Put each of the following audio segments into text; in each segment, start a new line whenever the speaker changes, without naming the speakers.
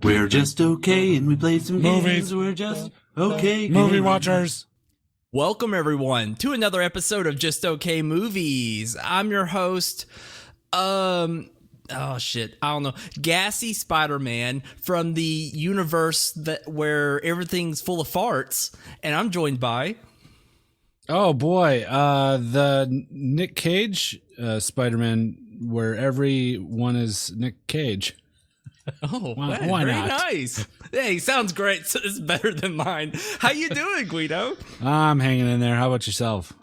We're just okay, and we play some
Movies.
games. We're just okay.
Movie watchers.
Welcome, everyone, to another episode of Just Okay Movies. I'm your host, I don't know, Gassy Spider-Man from the universe where everything's full of farts, and I'm joined by...
Oh, boy. The Nick Cage Spider-Man where everyone is Nick Cage.
Oh,
Why
very
not?
nice. Hey, sounds great. It's better than mine. How you doing, Guido?
I'm hanging in there. How about yourself?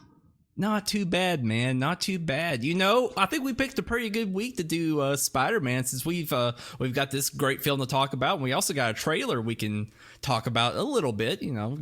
Not too bad, man. Not too bad. You know, I think we picked a pretty good week to do Spider-Man since we've got this great film to talk about, and we also got a trailer we can talk about a little bit. You know,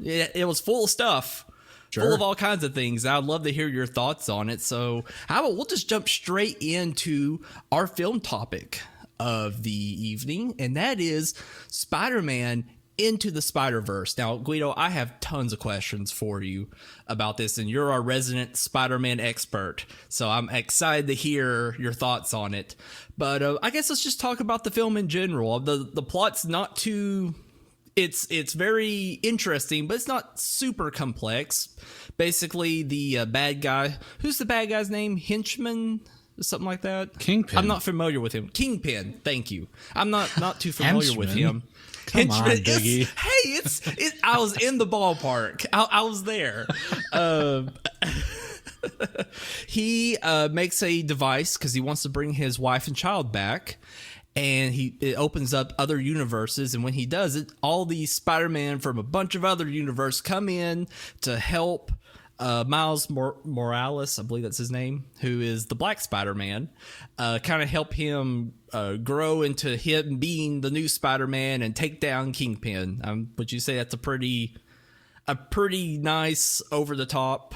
it was full of stuff.
Sure.
Full of all kinds of things. I'd love to hear your thoughts on it. So how about we'll just jump straight into our film topic of the evening, and that is Spider-Man Into the Spider-Verse. Now, Guido, I have tons of questions for you about this, and you're our resident Spider-Man expert, so I'm excited to hear your thoughts on it. But I guess let's just talk about the film in general. The plot's not too... It's very interesting, but it's not super complex. Basically, the bad guy... Who's the bad guy's name? Henchman? Something like that.
Kingpin.
I'm not familiar with him. Kingpin. Thank you. I'm not too familiar with him.
Come on, Biggie.
I was in the ballpark. I was there. He makes a device because he wants to bring his wife and child back, and it opens up other universes. And when he does it, all these Spider-Man from a bunch of other universes come in to help Miles Morales, I believe that's his name, who is the Black Spider-Man, kind of help him grow into him being the new Spider-Man and take down Kingpin. Would you say that's a pretty nice over the top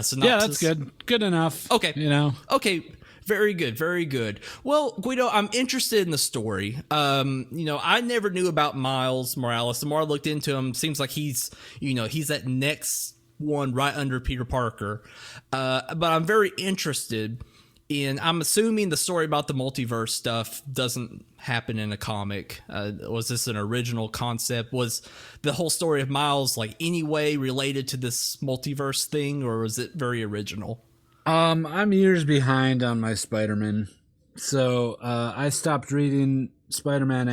synopsis?
Yeah, that's good. Good enough.
Okay.
You know.
Okay. Very good, very good. Well, Guido, I'm interested in the story. I never knew about Miles Morales. The more I looked into him, seems like he's that next one right under Peter Parker. But I'm very interested in, I'm assuming the story about the multiverse stuff doesn't happen in a comic. Was this an original concept? Was the whole story of Miles like anyway related to this multiverse thing, or was it very original?
I'm years behind on my Spider-Man. So I stopped reading Spider-Man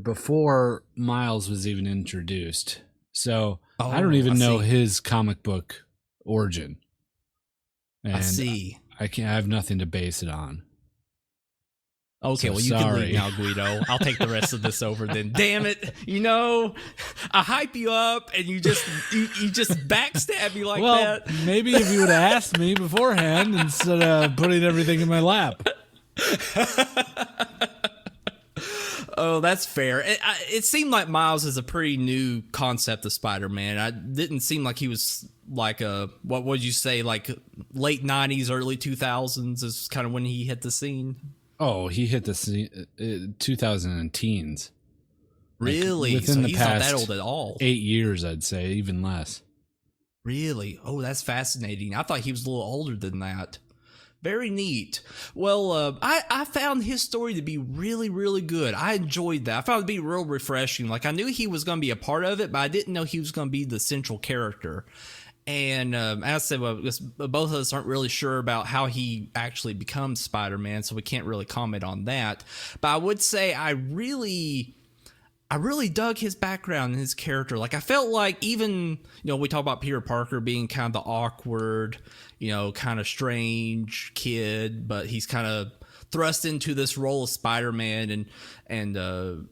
before Miles was even introduced. So I don't even know his comic book origin. And
I see.
I have nothing to base it on.
Okay,
So
well, you can
sorry.
leave now, Guido. I'll take the rest of this over then. Damn it. I hype you up and you just backstab me like that.
Maybe if you would have asked me beforehand instead of putting everything in my lap.
Oh, that's fair. It seemed like Miles is a pretty new concept of Spider-Man. It didn't seem like he was like what would you say, like late 90s, early 2000s is kind of when he hit the scene.
Oh, he hit the 2010s.
Really?
Like within
so
the
he's
past
not that old at all.
8 years, I'd say, even less.
Really? Oh, that's fascinating. I thought he was a little older than that. Very neat. Well, I found his story to be really, really good. I enjoyed that. I found it to be real refreshing. Like, I knew he was going to be a part of it, but I didn't know he was going to be the central character. And as I said, both of us aren't really sure about how he actually becomes Spider-Man, so we can't really comment on that. But I would say I really dug his background and his character. Like, I felt like even, we talk about Peter Parker being kind of the awkward, kind of strange kid, but he's kind of thrust into this role of Spider-Man, and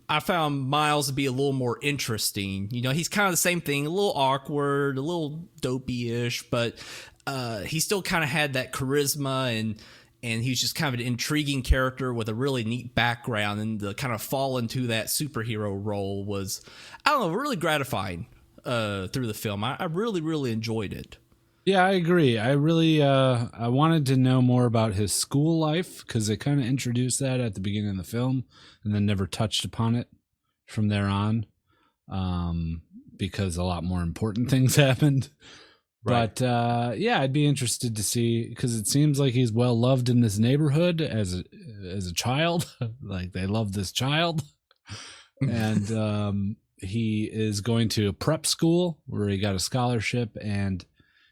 I found Miles to be a little more interesting. He's kind of the same thing, a little awkward, a little dopey-ish, but he still kind of had that charisma, and he's just kind of an intriguing character with a really neat background, and to kind of fall into that superhero role was, I don't know, really gratifying through the film. I really, really enjoyed it.
Yeah, I agree. I really I wanted to know more about his school life because they kind of introduced that at the beginning of the film and then never touched upon it from there on, because a lot more important things happened.
Right.
But yeah, I'd be interested to see, because it seems like he's well loved in this neighborhood as a child. Like, they love this child. And he is going to a prep school where he got a scholarship and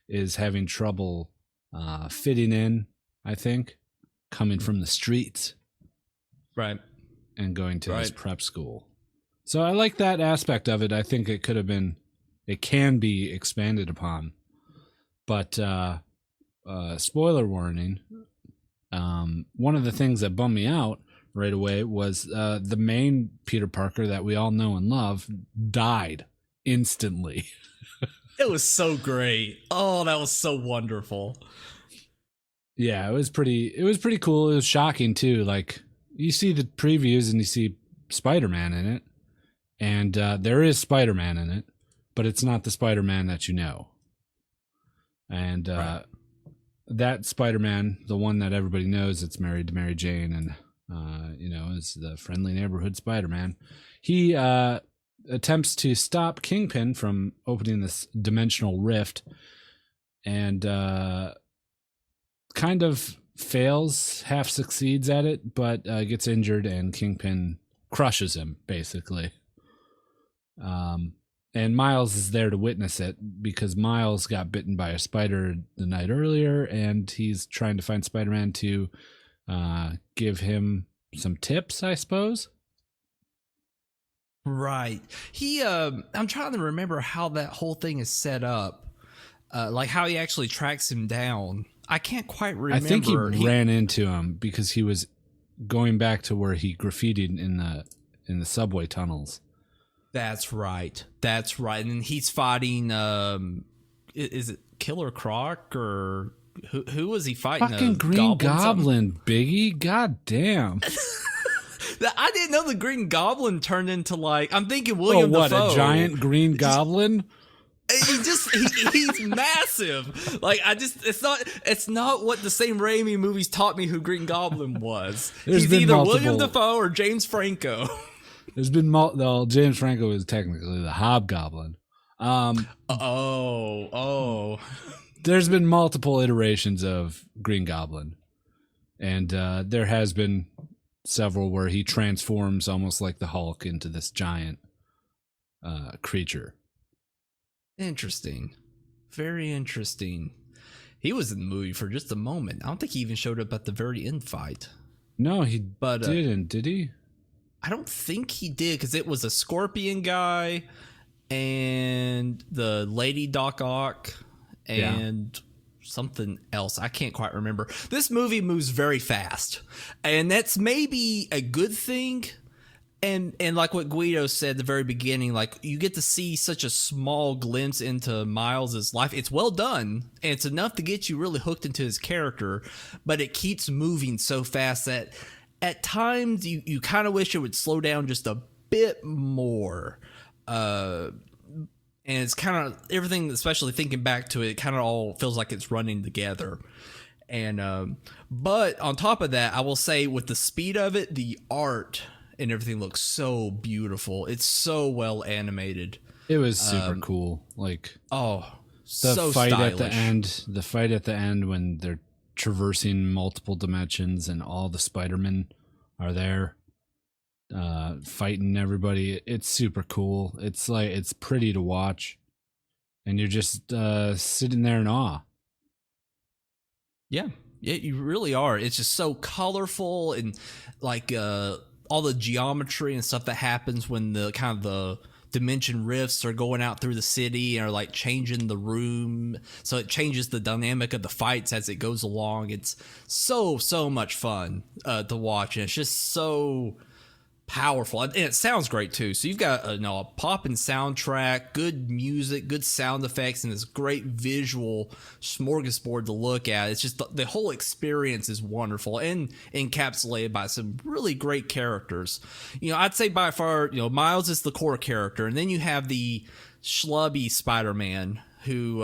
is having trouble fitting in, I think, coming from the streets.
Right.
And going to this prep school. So I like that aspect of it. I think it can be expanded upon. But spoiler warning, one of the things that bummed me out right away was the main Peter Parker that we all know and love died instantly.
It was so great. Oh, that was so wonderful.
Yeah, it was pretty cool. It was shocking too. Like, you see the previews and you see Spider-Man in it, and there is Spider-Man in it, but it's not the Spider-Man that you know. And that Spider-Man, the one that everybody knows that's married to Mary Jane and is the friendly neighborhood Spider-Man, he attempts to stop Kingpin from opening this dimensional rift, and kind of fails, half succeeds at it, but gets injured, and Kingpin crushes him, basically. And Miles is there to witness it, because Miles got bitten by a spider the night earlier, and he's trying to find Spider-Man to give him some tips, I suppose.
Right. I'm trying to remember how that whole thing is set up. Like how he actually tracks him down. I can't quite remember.
I think he ran into him because he was going back to where he graffitied in the subway tunnels.
That's right. And then he's fighting, is it Killer Croc, or who was he fighting?
Fucking Green Goblin, Biggie. God damn.
I didn't know the Green Goblin turned into, like, I'm thinking William Dafoe.
A giant Green Goblin?
He's massive. Like, it's not what the same Raimi movies taught me who Green Goblin was. He's either William Dafoe or James Franco.
There's been James Franco is technically the Hobgoblin. There's been multiple iterations of Green Goblin, and there has been several where he transforms almost like the Hulk into this giant creature.
Interesting. Very interesting. He was in the movie for just a moment. I don't think he even showed up at the very end fight.
No, he didn't, did he?
I don't think he did, because it was a Scorpion guy and the Lady Doc Ock and something else. I can't quite remember. This movie moves very fast, and that's maybe a good thing. And like what Guido said at the very beginning, like, you get to see such a small glimpse into Miles's life. It's well done, and it's enough to get you really hooked into his character, but it keeps moving so fast that at times you kind of wish it would slow down just a bit more. And it's kind of everything, especially thinking back to it, it kind of all feels like it's running together. And but on top of that, I will say, with the speed of it, the art and everything looks so beautiful. It's so well animated.
It was super cool. Like,
the
so fight
stylish.
the fight at the end when they're traversing multiple dimensions and all the Spider-Men are there fighting everybody. It's super cool. It's like, it's pretty to watch, and you're just sitting there in awe.
Yeah, you really are. It's just so colorful, and like all the geometry and stuff that happens when the kind of the dimension rifts are going out through the city and are like changing the room, so it changes the dynamic of the fights as it goes along. It's so much fun to watch, and it's just so powerful, and it sounds great too. So you've got a popping soundtrack, good music, good sound effects, and this great visual smorgasbord to look at. It's just the whole experience is wonderful and encapsulated by some really great characters. I'd say by far, Miles is the core character, and then you have the schlubby Spider-Man who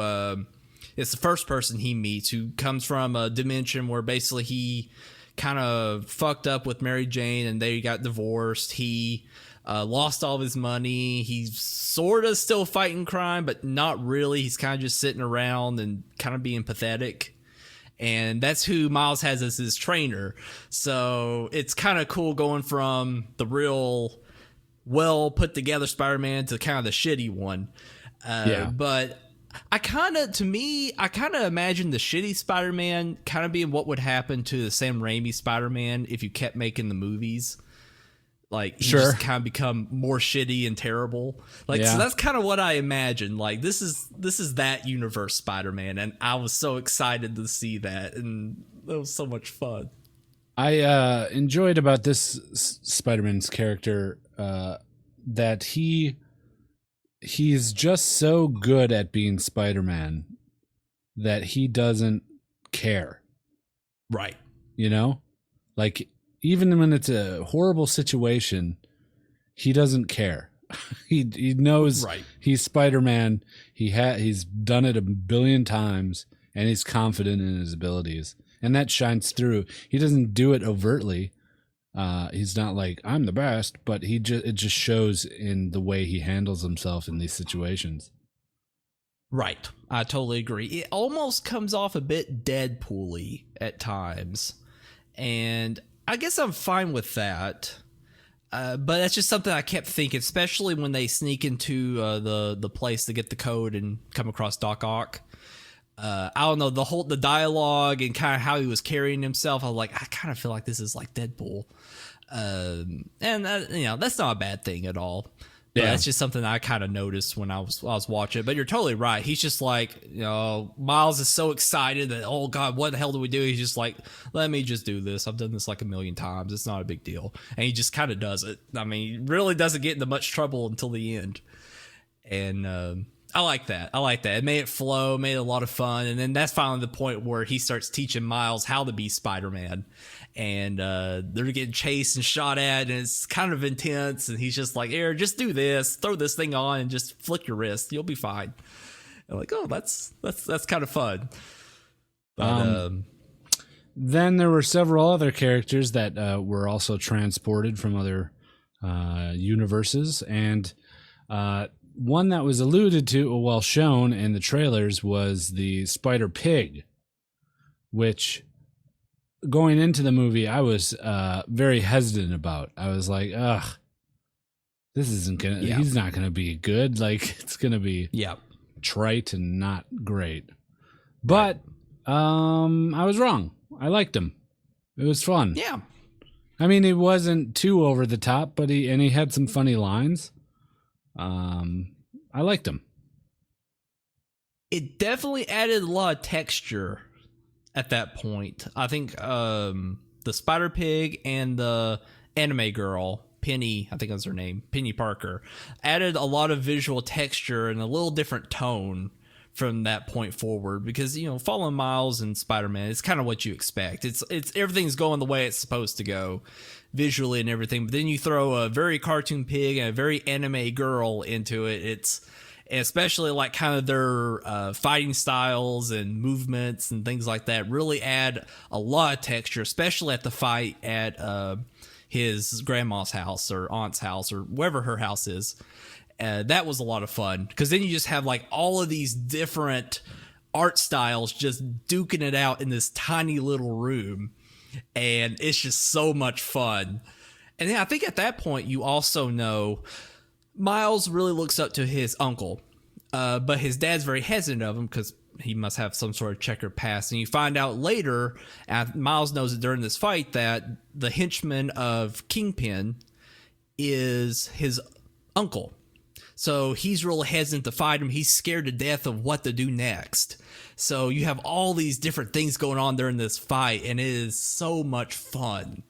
is the first person he meets, who comes from a dimension where basically he kind of fucked up with Mary Jane and they got divorced. He lost all of his money. He's sort of still fighting crime, but not really. He's kind of just sitting around and kind of being pathetic. And that's who Miles has as his trainer. So it's kind of cool going from the real well put together Spider-Man to kind of the shitty one. But I kind of imagine the shitty Spider-Man kind of being what would happen to the Sam Raimi Spider-Man if you kept making the movies. Like, he just kind of become more shitty and terrible. Like, so that's kind of what I imagine. Like, this is that universe Spider-Man, and I was so excited to see that, and it was so much fun.
I enjoyed about this Spider-Man's character that he's just so good at being Spider-Man that he doesn't care.
Right.
You know? Like, even when it's a horrible situation, he doesn't care. he knows he's Spider-Man. He's done it a billion times, and he's confident in his abilities. And that shines through. He doesn't do it overtly. He's not like, I'm the best, but it just shows in the way he handles himself in these situations.
Right. I totally agree. It almost comes off a bit Deadpool-y at times. And I guess I'm fine with that. But that's just something I kept thinking, especially when they sneak into the place to get the code and come across Doc Ock. I don't know, the dialogue and kind of how he was carrying himself. I was like, I kind of feel like this is like Deadpool. And that's not a bad thing at all. But that's just something I kind of noticed when I was watching it. But you're totally right. He's just like, Miles is so excited that, oh God, what the hell do we do? He's just like, let me just do this. I've done this like a million times. It's not a big deal. And he just kind of does it. I mean, he really doesn't get into much trouble until the end. And I like that. It made it flow, made it a lot of fun. And then that's finally the point where he starts teaching Miles how to be Spider-Man. And they're getting chased and shot at, and it's kind of intense. And he's just like, "Here, just do this, throw this thing on, and just flick your wrist. You'll be fine." And like, oh, that's kind of fun. But,
then there were several other characters that were also transported from other universes, and one that was alluded to, well, shown in the trailers, was the Spider Pig, which, going into the movie, I was very hesitant about. I was like, ugh, this isn't gonna, he's not gonna be good. Like, it's gonna be trite and not great. But I was wrong. I liked him. It was fun.
Yeah.
I mean, it wasn't too over the top, but he had some funny lines. I liked him.
It definitely added a lot of texture at that point. I think the Spider Pig and the anime girl, Penny, I think that's her name, Penny Parker, added a lot of visual texture and a little different tone from that point forward, because following Miles and Spider-Man, it's kind of what you expect. It's everything's going the way it's supposed to go visually and everything, but then you throw a very cartoon pig and a very anime girl into it. It's especially like kind of their fighting styles and movements and things like that really add a lot of texture, especially at the fight at his grandma's house or aunt's house or wherever her house is. That was a lot of fun, because then you just have like all of these different art styles just duking it out in this tiny little room, and it's just so much fun. And then I think at that point you also know Miles really looks up to his uncle, but his dad's very hesitant of him because he must have some sort of checkered past. And you find out later, and Miles knows it during this fight, that the henchman of Kingpin is his uncle. So he's real hesitant to fight him. He's scared to death of what to do next. So you have all these different things going on during this fight, and it is so much fun.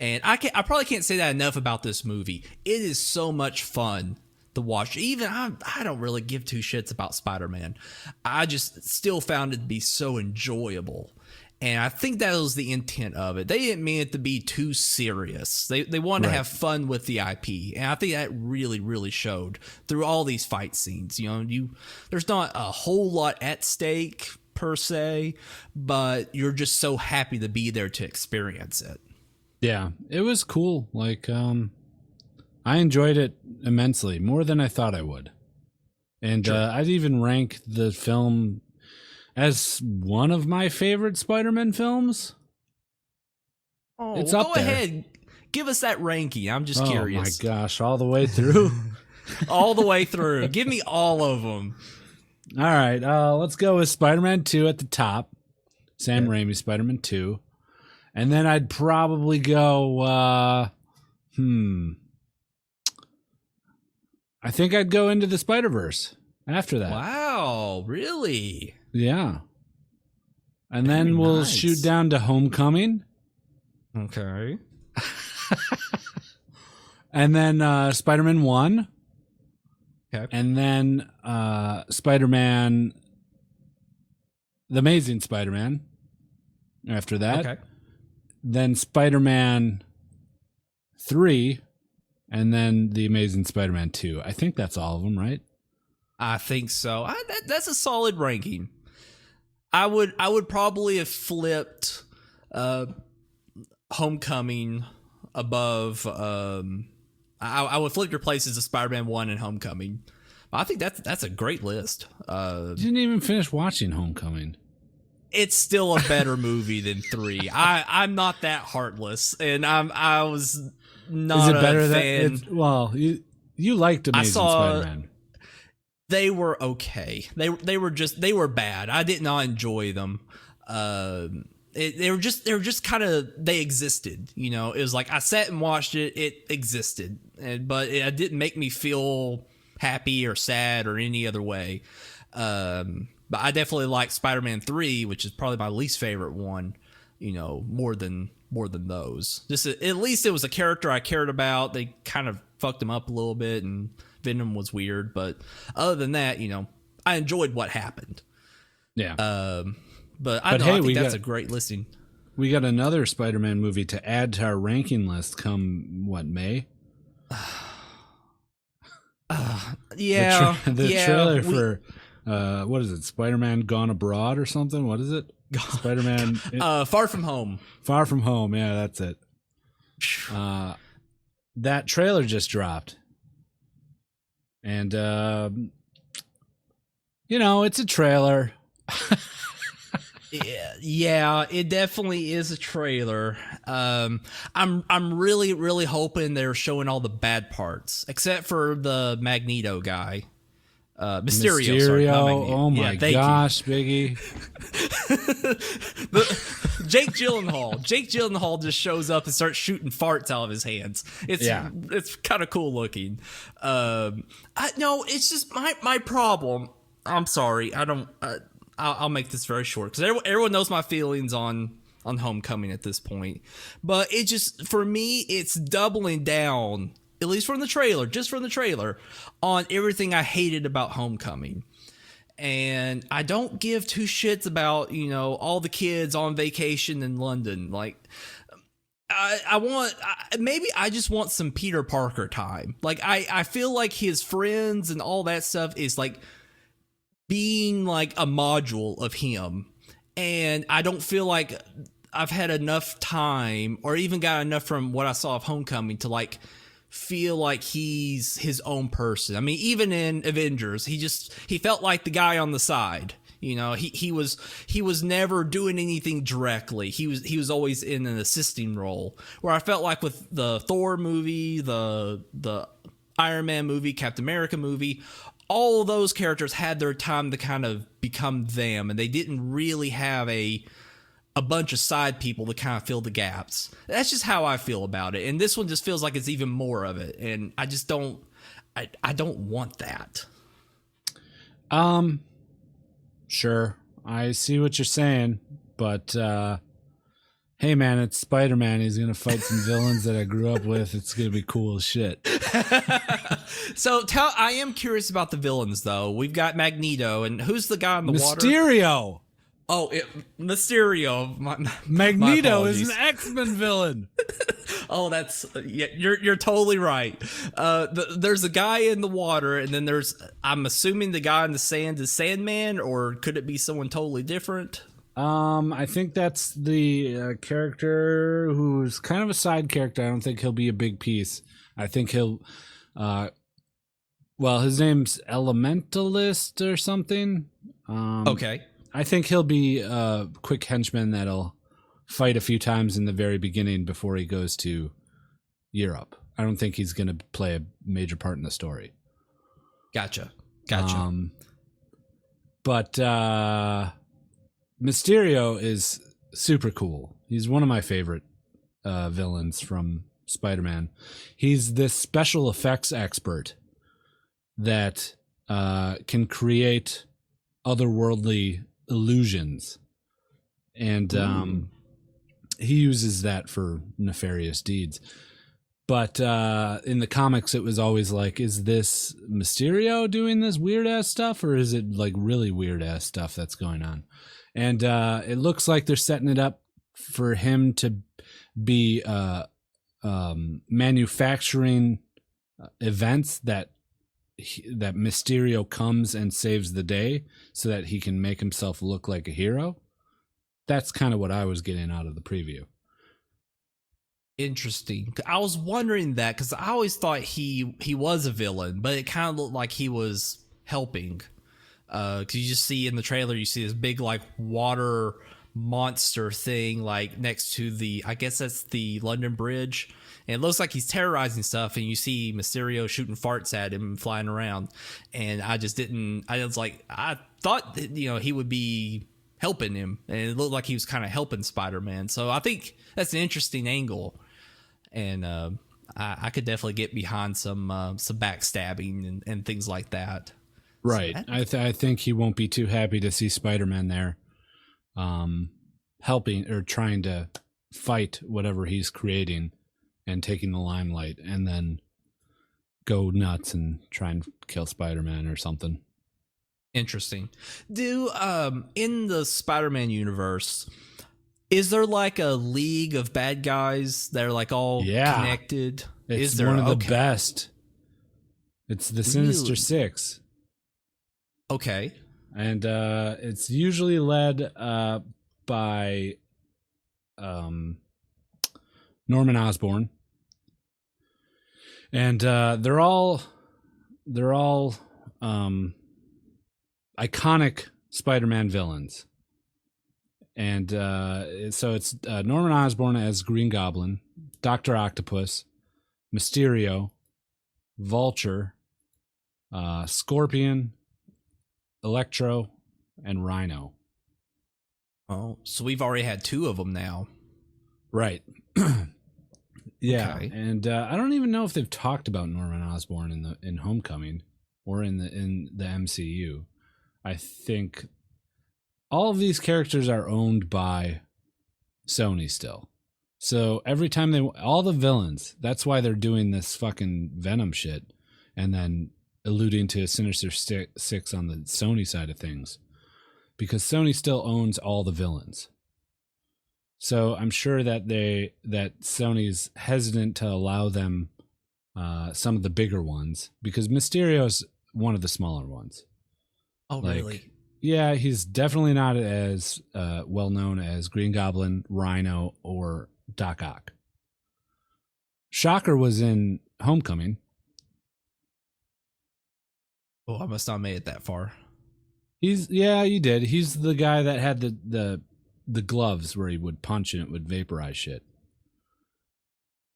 And I probably can't say that enough about this movie. It is so much fun to watch. Even I don't really give two shits about Spider-Man. I just still found it to be so enjoyable. And I think that was the intent of it. They didn't mean it to be too serious. They wanted to have fun with the IP. And I think that really, really showed through all these fight scenes. There's not a whole lot at stake per se, but you're just so happy to be there to experience it.
Yeah, it was cool. Like, I enjoyed it immensely, more than I thought I would. And I'd even rank the film as one of my favorite Spider-Man films.
Oh,
It's
well,
up
go
there.
ahead. Give us that ranking. I'm just curious.
Oh my gosh, all the way through.
All the way through. Give me all of them.
All right, let's go with Spider-Man 2 at the top. Sam Raimi, Spider-Man 2. And then I'd probably go, I think I'd go into the Spider-Verse after that.
Wow, really?
Yeah. And then
Very
we'll
nice.
shoot down to Homecoming.
Okay.
And then Spider-Man 1.
Okay.
And then Spider-Man, The Amazing Spider-Man after that.
Okay.
Then Spider-Man 3. And then The Amazing Spider-Man 2. I think that's all of them, right?
I think so. That's a solid ranking. I would probably have flipped Homecoming above. I would flip your places to Spider-Man 1 and Homecoming. I think that's a great list.
Didn't even finish watching Homecoming.
It's still a better movie than 3. I'm not that heartless, and I was not
Is it better
a
than
fan.
it's, well, you liked Amazing Spider-Man.
They were okay. They were bad. I did not enjoy them. They were just kind of, they existed. You know, it was like I sat and watched it. It existed, but it didn't make me feel happy or sad or any other way. But I definitely like Spider-Man 3, which is probably my least favorite one. You know, more than those. Just at least it was a character I cared about. They kind of fucked him up a little bit, and Venom was weird, but other than that, you know, I enjoyed what happened.
Yeah.
But I think that's a great listing.
We got another Spider-Man movie to add to our ranking list come, what, May?
Yeah.
The trailer for, what is it, Spider-Man Gone Abroad or something? What is it? Spider-Man...
Far From Home.
Far From Home, yeah, that's it. That trailer just dropped. And, you know, it's a trailer.
Yeah, it definitely is a trailer. I'm really, really hoping they're showing all the bad parts, except for the Magneto guy. Mysterio. Sorry, not Magneto.
Oh my
Yeah, thank
gosh, Biggie.
Jake Gyllenhaal just shows up and starts shooting farts out of his hands. It's kind of cool looking. No, it's just my problem. I'm sorry. I'll make this very short because everyone knows my feelings on Homecoming at this point. But it just, for me, it's doubling down, at least from the trailer, just from the trailer, on everything I hated about Homecoming. And I don't give two shits about, you know, all the kids on vacation in London. Like, maybe I just want some Peter Parker time. Like, I feel like his friends and all that stuff is like being like a module of him. And I don't feel like I've had enough time or even got enough from what I saw of Homecoming to like feel like he's his own person. I mean, even in Avengers, he felt like the guy on the side. You know, he was never doing anything directly. He was always in an assisting role. Where I felt like with the Thor movie, the Iron Man movie, Captain America movie, all of those characters had their time to kind of become them, and they didn't really have a bunch of side people to kind of fill the gaps. That's just how I feel about it. And this one just feels like it's even more of it. And I just don't want that.
Sure. I see what you're saying, but hey man, it's Spider-Man. He's going to fight some villains that I grew up with. It's going to be cool as shit.
So I am curious about the villains though. We've got Magneto, and who's the guy in the water?
Mysterio.
Oh, Mysterio.
Magneto is an X-Men villain.
Oh, that's you're totally right. There's a guy in the water, and then I'm assuming the guy in the sand is Sandman, or could it be someone totally different?
I think that's the character who's kind of a side character. I don't think he'll be a big piece. I think he'll, well, his name's Elementalist or something.
Okay.
I think he'll be a quick henchman that'll fight a few times in the very beginning before he goes to Europe. I don't think he's going to play a major part in the story.
Gotcha.
But Mysterio is super cool. He's one of my favorite villains from Spider-Man. He's this special effects expert that can create otherworldly illusions. And he uses that for nefarious deeds. But in the comics, it was always like, is this Mysterio doing this weird-ass stuff, or is it like really weird-ass stuff that's going on? And it looks like they're setting it up for him to be manufacturing events that Mysterio comes and saves the day so that he can make himself look like a hero. That's kind of what I was getting out of the preview.
Interesting. I was wondering that because I always thought he was a villain, but it kind of looked like he was helping. Because you just see in the trailer, you see this big like water monster thing like next to I guess that's the London Bridge, and it looks like he's terrorizing stuff. And you see Mysterio shooting farts at him and flying around. And I thought that, he would be helping him, and it looked like he was kind of helping Spider-Man. So I think that's an interesting angle. And I could definitely get behind some backstabbing and things like that.
Right. So I think he won't be too happy to see Spider-Man there helping or trying to fight whatever he's creating and taking the limelight, and then go nuts and try and kill Spider-Man or something.
Interesting. Do in the Spider-Man universe, is there like a league of bad guys that are like all connected?
It's one of the best. It's the Sinister Six.
Okay.
And it's usually led by Norman Osborn. And they're all iconic Spider-Man villains. And so it's Norman Osborn as Green Goblin, Dr. Octopus, Mysterio, Vulture, Scorpion, Electro, and Rhino.
Oh, so we've already had 2 of them now.
Right. Yeah.
Okay.
And I don't even know if they've talked about Norman Osborn in Homecoming or in the MCU. I think all of these characters are owned by Sony still. So every time all the villains, that's why they're doing this fucking Venom shit and then alluding to Sinister Six on the Sony side of things, because Sony still owns all the villains. So I'm sure that Sony's hesitant to allow them some of the bigger ones, because Mysterio's one of the smaller ones.
Oh, really?
Yeah, he's definitely not as well known as Green Goblin, Rhino, or Doc Ock. Shocker was in Homecoming.
Oh, I must not have made it that far.
You did. He's the guy that had the gloves where he would punch and it would vaporize shit.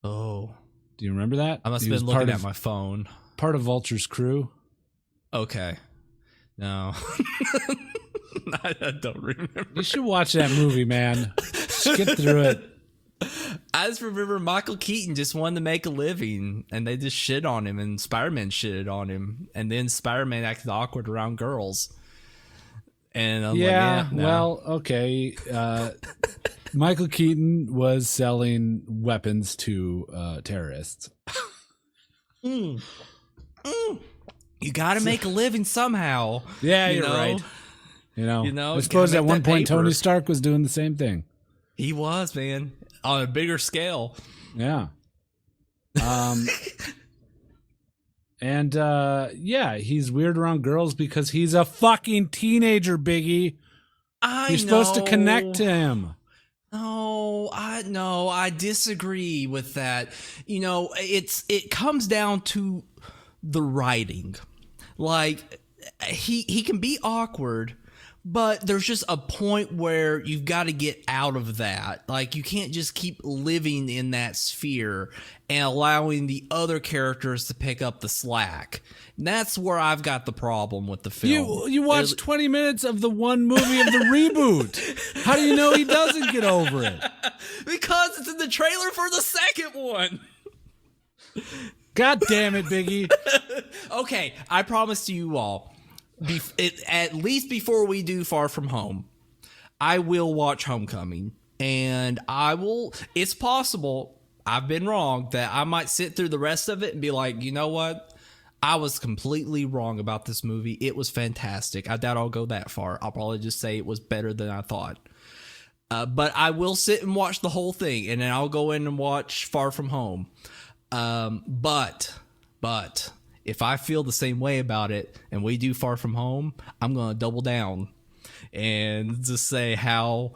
Oh.
Do you remember that?
I must have been looking at my phone.
Part of Vulture's crew.
Okay. No. I don't remember.
You should watch that movie, man. Just get through it.
I just remember Michael Keaton just wanted to make a living, and they just shit on him, and Spider-Man shitted on him, and then Spider-Man acted awkward around girls. And I'm like, no.
Well, okay. Michael Keaton was selling weapons to terrorists.
You got to make a living somehow.
Yeah, you're right. You know, I suppose at one point Tony Stark was doing the same thing.
He was, man, on a bigger scale.
Yeah. And he's weird around girls because he's a fucking teenager, Biggie. You're supposed to connect to him.
I disagree with that. It comes down to the writing. Like he can be awkward, but there's just a point where you've got to get out of that. Like, you can't just keep living in that sphere and allowing the other characters to pick up the slack. And that's where I've got the problem with the film.
You watched 20 minutes of the one movie of the reboot. How do you know he doesn't get over it?
Because it's in the trailer for the second one.
God damn it, Biggie.
Okay, I promise to you all, at least before we do Far From Home, I will watch Homecoming, and it's possible, I've been wrong, that I might sit through the rest of it and be like, you know what? I was completely wrong about this movie. It was fantastic. I doubt I'll go that far. I'll probably just say it was better than I thought. But I will sit and watch the whole thing, and then I'll go in and watch Far From Home. But if I feel the same way about it and we do Far From Home, I'm going to double down and just say how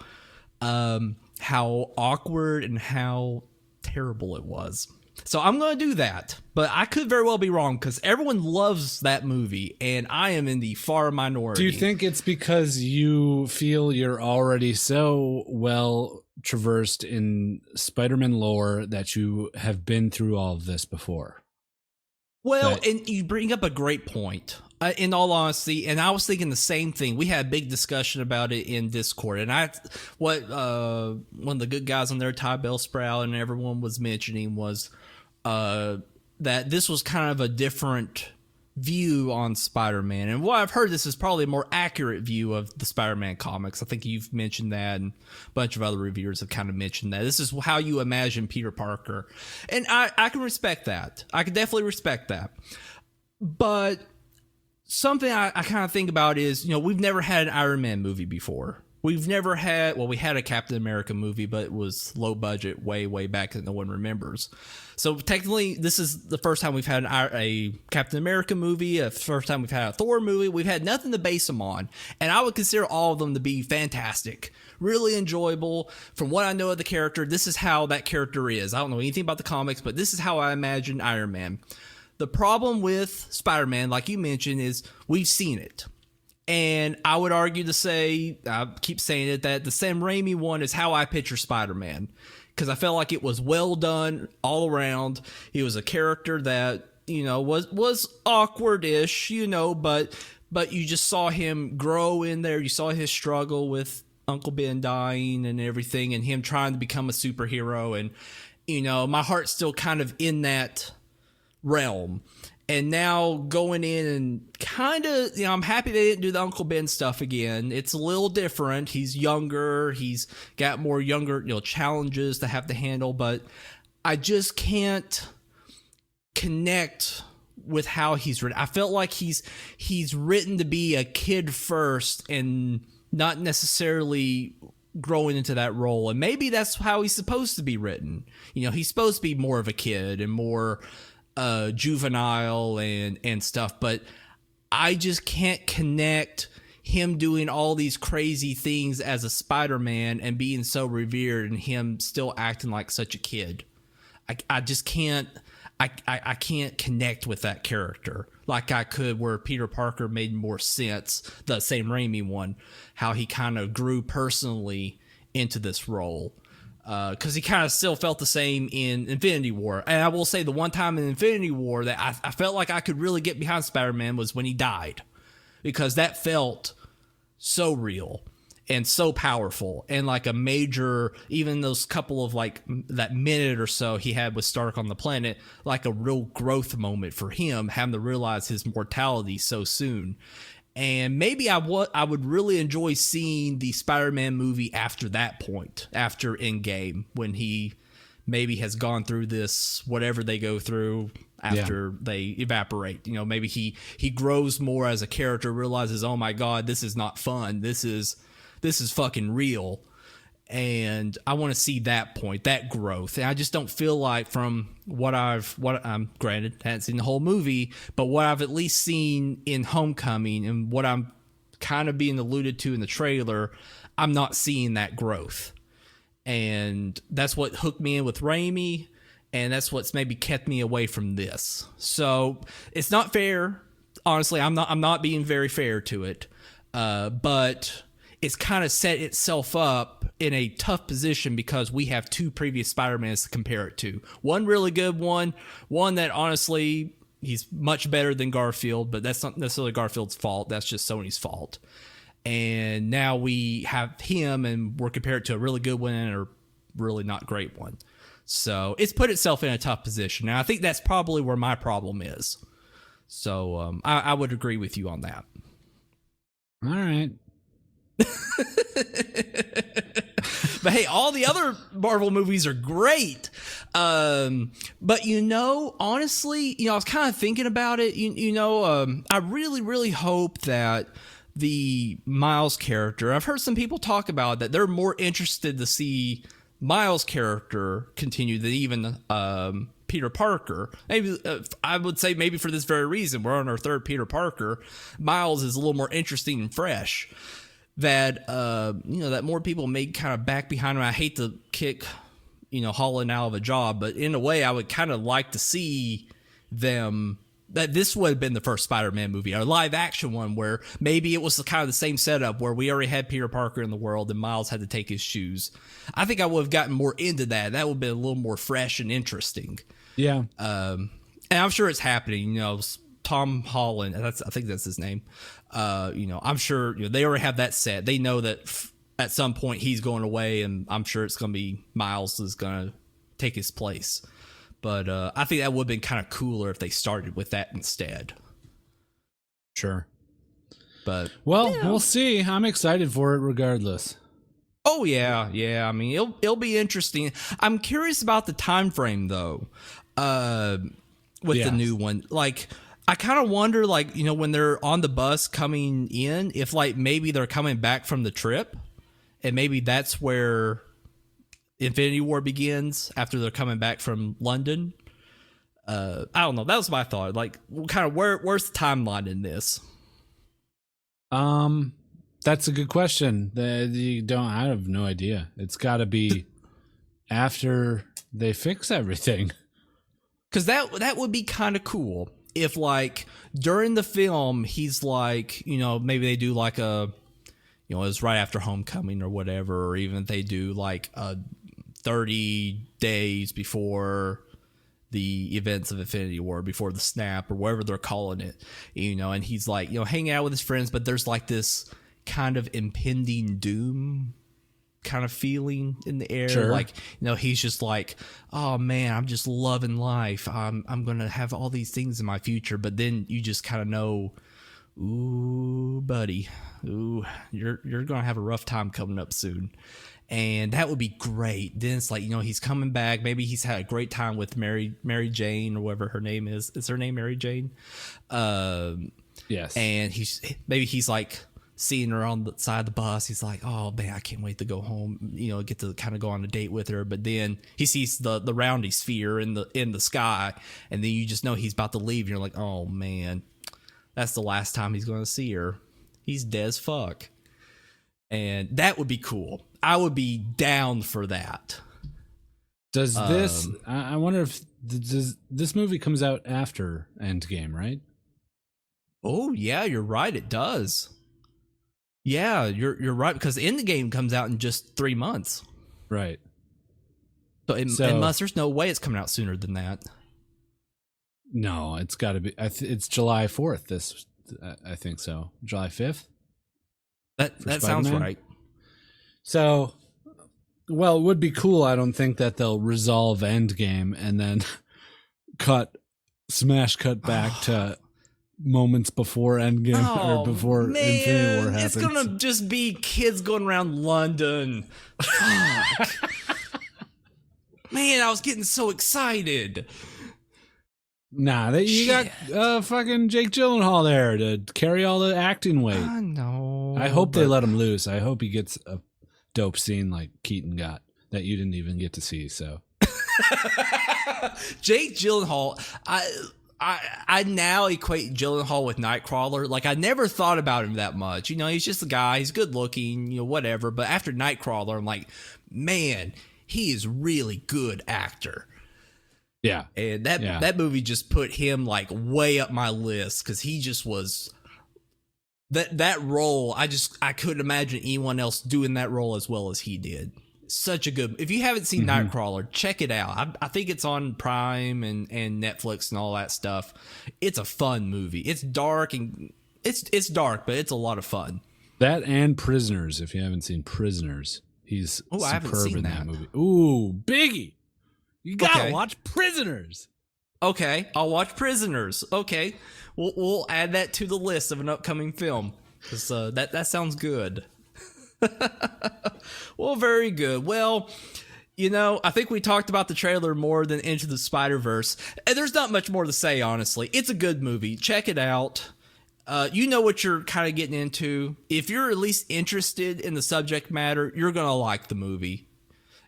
awkward and how terrible it was. So I'm going to do that, but I could very well be wrong because everyone loves that movie and I am in the far minority.
Do you think it's because you feel you're already so well traversed in Spider-Man lore that you have been through all of this before?
Well, and you bring up a great point. In all honesty, and I was thinking the same thing. We had a big discussion about it in Discord, and one of the good guys on there, Ty Bellsprout, and everyone was mentioning was that this was kind of a different view on Spider-Man. And what I've heard, this is probably a more accurate view of the Spider-Man comics. I think you've mentioned that, and a bunch of other reviewers have kind of mentioned that. This is how you imagine Peter Parker. And I can respect that. I can definitely respect that. But something I kind of think about is, we've never had an Iron Man movie before. We've never had, we had a Captain America movie, but it was low budget way, way back that no one remembers. So technically, this is the first time we've had a Captain America movie, the first time we've had a Thor movie. We've had nothing to base them on. And I would consider all of them to be fantastic, really enjoyable. From what I know of the character, this is how that character is. I don't know anything about the comics, but this is how I imagine Iron Man. The problem with Spider-Man, like you mentioned, is we've seen it. And I would argue to say, I keep saying it, that the Sam Raimi one is how I picture Spider-Man. Because I felt like it was well done all around. He was a character that, was awkward-ish, but you just saw him grow in there. You saw his struggle with Uncle Ben dying and everything, and him trying to become a superhero. And, my heart's still kind of in that realm. And now going in and kind of, I'm happy they didn't do the Uncle Ben stuff again. It's a little different. He's younger. He's got more younger, challenges to have to handle. But I just can't connect with how he's written. I felt like he's written to be a kid first and not necessarily growing into that role. And maybe that's how he's supposed to be written. He's supposed to be more of a kid and more juvenile and stuff, but I just can't connect him doing all these crazy things as a Spider-Man and being so revered and him still acting like such a kid. I just can't I can't connect with that character like I could where Peter Parker made more sense, the Sam Raimi one, how he kind of grew personally into this role. Because he kind of still felt the same in Infinity War. And I will say the one time in Infinity War that I felt like I could really get behind Spider-Man was when he died. Because that felt so real and so powerful. And like a major, even those couple of that minute or so he had with Stark on the planet, like a real growth moment for him, having to realize his mortality so soon. And maybe I would really enjoy seeing the Spider-Man movie after that point, after Endgame, when he maybe has gone through this, whatever they go through after they evaporate. Maybe he grows more as a character, realizes, oh my God, this is not fun. This is fucking real. And I want to see that point, that growth. And I just don't feel like from what I'm granted, haven't seen the whole movie, but what I've at least seen in Homecoming and what I'm kind of being alluded to in the trailer, I'm not seeing that growth. and that's what hooked me in with Raimi, and that's what's maybe kept me away from this. So it's not fair. Honestly, I'm not being very fair to it, but it's kind of set itself up in a tough position because we have two previous Spider-Mans to compare it to. One really good one that honestly he's much better than Garfield, but that's not necessarily Garfield's fault. That's just Sony's fault. And now we have him, and we're compared to a really good one and a really not great one. So it's put itself in a tough position. Now I think that's probably where my problem is. So I would agree with you on that.
All right.
But hey, all the other Marvel movies are great. But honestly, I was kind of thinking about it. I really, really hope that the Miles character, I've heard some people talk about that they're more interested to see Miles' character continue than even Peter Parker. Maybe I would say maybe for this very reason, we're on our third Peter Parker. Miles is a little more interesting and fresh. That that more people may kind of back behind him. I hate to kick Holland out of a job, but in a way, I would kind of like to see them. That this would have been the first Spider-Man movie, a live action one, where maybe it was kind of the same setup where we already had Peter Parker in the world and Miles had to take his shoes. I think I would have gotten more into that. That would have been a little more fresh and interesting.
Yeah.
And I'm sure it's happening. Tom Holland, I think that's his name. I'm sure they already have that set. They know that at some point he's going away, and I'm sure it's going to be Miles is going to take his place. But I think that would have been kind of cooler if they started with that instead.
Sure.
But
we'll see. I'm excited for it regardless.
Oh yeah. I mean, it'll be interesting. I'm curious about the time frame though. With the new one, like I kind of wonder, like when they're on the bus coming in, if like maybe they're coming back from the trip, and maybe that's where Infinity War begins after they're coming back from London. I don't know. That was my thought. Like, kind of where's the timeline in this?
That's a good question. I have no idea. It's got to be after they fix everything.
Because that would be kind of cool if, like, during the film he's like, maybe they do like a, it's right after Homecoming or whatever, or even if they do like a 30 days before the events of Infinity War, before the snap or whatever they're calling it, and he's like, hanging out with his friends, but there's like this kind of impending doom kind of feeling in the air.
Sure.
Like, he's just like, oh man, I'm just loving life. I'm going to have all these things in my future. But then you just kind of know, ooh, buddy, ooh, you're going to have a rough time coming up soon. And that would be great. Then it's like, he's coming back. Maybe he's had a great time with Mary Jane or whatever her name is. Is her name Mary Jane?
Yes.
And he's like seeing her on the side of the bus. He's like, oh man, I can't wait to go home, get to kind of go on a date with her. But then he sees the roundy sphere in the sky, and then you just know he's about to leave. And you're like, oh man, that's the last time he's going to see her. He's dead as fuck. And that would be cool. I would be down for that.
Does this? I wonder if this movie comes out after Endgame, right?
Oh yeah, you're right. It does. Yeah, you're right, because Endgame comes out in just 3 months.
Right.
So unless there's no way it's coming out sooner than that.
No, it's got to be. It's July 4th. I think so. July 5th.
That sounds right.
So, well, it would be cool. I don't think that they'll resolve Endgame and then cut back to moments before Endgame or before Infinity War happens.
It's gonna just be kids going around London. Fuck. Man, I was getting so excited.
Nah, you got fucking Jake Gyllenhaal there to carry all the acting weight.
I know.
I hope they let him loose. I hope he gets a dope scene like Keaton got that you didn't even get to see. So,
Jake Gyllenhaal, I now equate Gyllenhaal with Nightcrawler. Like, I never thought about him that much. He's just a guy. He's good looking, whatever. But after Nightcrawler, I'm like, man, he is really good actor.
Yeah.
And that movie just put him like way up my list because he just was that role. I couldn't imagine anyone else doing that role as well as he did. Such a good. If you haven't seen Nightcrawler, check it out. I think it's on Prime and Netflix and all that stuff. It's a fun movie. It's dark and it's dark, but it's a lot of fun.
That and Prisoners. If you haven't seen Prisoners, he's superb in that movie. Ooh, Biggie, you gotta watch Prisoners.
Okay, I'll watch Prisoners. Okay, we'll add that to the list of an upcoming film because that sounds good. Well, very good. Well, I think we talked about the trailer more than Into the Spider-Verse. And there's not much more to say, honestly. It's a good movie. Check it out. You know what you're kind of getting into. If you're at least interested in the subject matter, you're going to like the movie.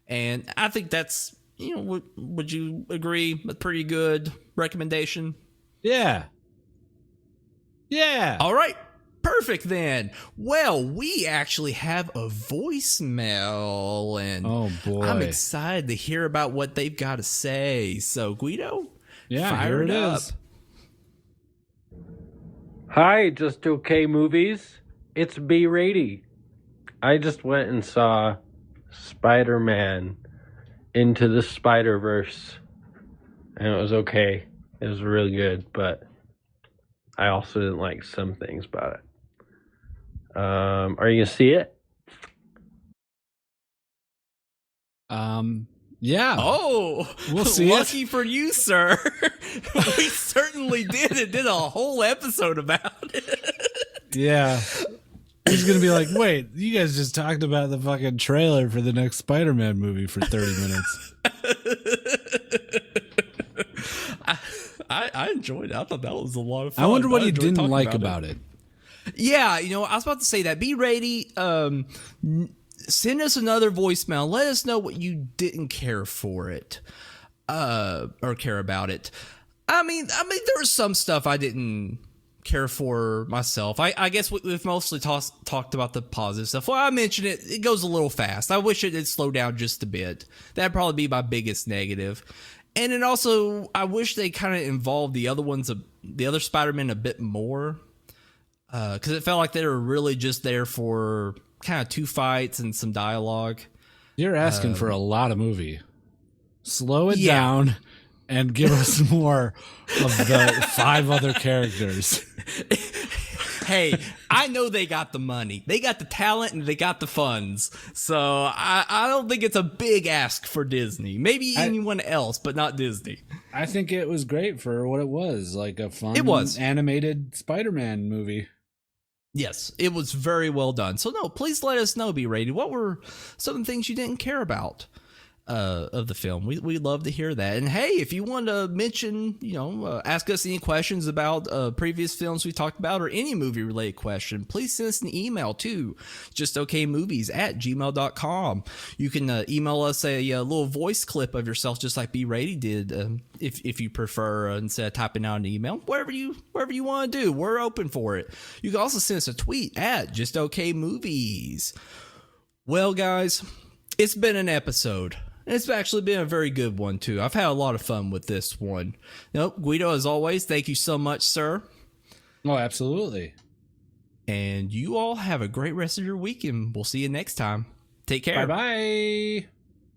And I think that's, would you agree? A pretty good recommendation?
Yeah. Yeah.
All right. Perfect then. Well, we actually have a voicemail, and
oh boy,
I'm excited to hear about what they've got to say. So, Gweedo, fire it up.
Hi, Just Okay Movies. It's B. Rady. I just went and saw Spider-Man Into the Spider-Verse, and it was okay. It was really good, but I also didn't like some things about it. Are you gonna see it?
Yeah.
Oh,
we'll see.
Lucky for you, sir. We certainly did. It did a whole episode about it.
Yeah. He's gonna be like, wait, you guys just talked about the fucking trailer for the next Spider-Man movie for 30 minutes.
I enjoyed it. I thought that was a lot of fun.
I wonder what he didn't like about it.
Yeah, I was about to say that. Be ready. Send us another voicemail. Let us know what you didn't care for it, or care about it. I mean, there was some stuff I didn't care for myself. I guess we've mostly talked about the positive stuff. Well, I mentioned it. It goes a little fast. I wish it had slowed down just a bit. That'd probably be my biggest negative. And then also, I wish they kind of involved the other Spider-Man a bit more. Because it felt like they were really just there for kind of 2 fights and some dialogue.
You're asking for a lot of movie. Slow it down and give us more of the 5 other characters.
Hey, I know they got the money. They got the talent and they got the funds. So I don't think it's a big ask for Disney. Maybe anyone else, but not Disney.
I think it was great for what it was. Like a fun animated Spider-Man movie.
Yes, it was very well done. So no, please let us know, B Rated. What were some of the things you didn't care about of the film? We'd love to hear that. And hey, if you want to mention, ask us any questions about previous films we talked about or any movie related question, please send us an email to justokmovies@gmail.com. You can email us a little voice clip of yourself, just like B Rated did, if you prefer, instead of typing out an email. Whatever you want to do, we're open for it. You can also send us a tweet at justokmovies. Well, guys, it's been an episode. It's actually been a very good one, too. I've had a lot of fun with this one. Gweedo, as always, thank you so much, sir.
Oh, absolutely.
And you all have a great rest of your week, and we'll see you next time. Take care.
Bye-bye.